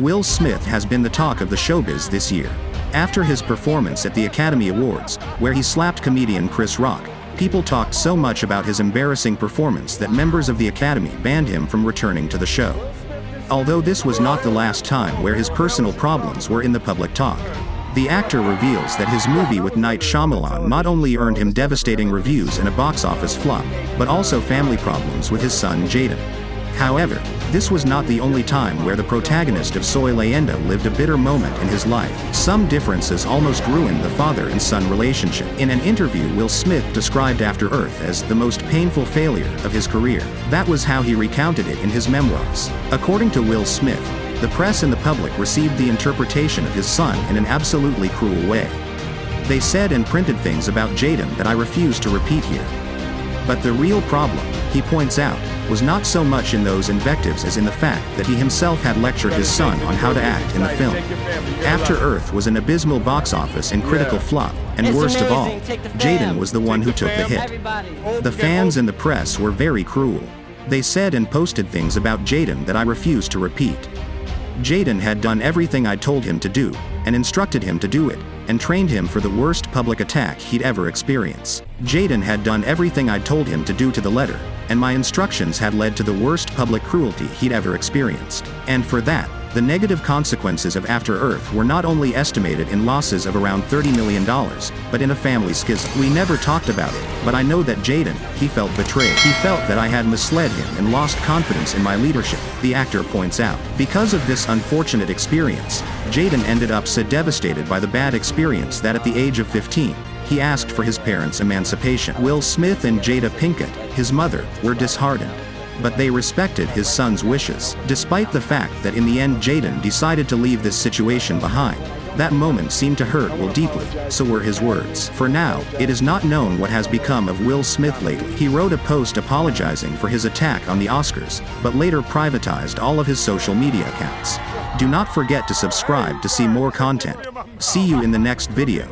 Will Smith has been the talk of the showbiz this year. After his performance at the Academy Awards, where he slapped comedian Chris Rock, people talked so much about his embarrassing performance that members of the Academy banned him from returning to the show. Although this was not the last time where his personal problems were in the public talk. The actor reveals that his movie with Night Shyamalan not only earned him devastating reviews and a box office flop, but also family problems with his son Jaden. However, this was not the only time where the protagonist of Soy Leyenda lived a bitter moment in his life. Some differences almost ruined the father and son relationship. In an interview, Will Smith described After Earth as the most painful failure of his career. That was how he recounted it in his memoirs. According to Will Smith, the press and the public received the interpretation of his son in an absolutely cruel way. They said and printed things about Jaden that I refuse to repeat here. But the real problem, he points out, was not so much in those invectives as in the fact that he himself had lectured his son on how to act in the film. After Earth was an abysmal box office and critical flop, and worst of all, Jaden was the one who took the hit. The fans and the press were very cruel. They said and posted things about Jaden that I refuse to repeat. Jaden had done everything I told him to do, and instructed him to do it, and trained him for the worst public attack he'd ever experience. Jaden had done everything I told him to do to the letter, and my instructions had led to the worst public cruelty he'd ever experienced. And for that, the negative consequences of After Earth were not only estimated in losses of around $30 million, but in a family schism. We never talked about it, but I know that Jaden, he felt betrayed. He felt that I had misled him and lost confidence in my leadership, the actor points out. Because of this unfortunate experience, Jaden ended up so devastated by the bad experience that at the age of 15, he asked for his parents' emancipation. Will Smith and Jada Pinkett, his mother, were disheartened. But they respected his son's wishes. Despite the fact that in the end Jaden decided to leave this situation behind, that moment seemed to hurt Will deeply, so were his words. For now, it is not known what has become of Will Smith lately. He wrote a post apologizing for his attack on the Oscars, but later privatized all of his social media accounts. Do not forget to subscribe to see more content. See you in the next video.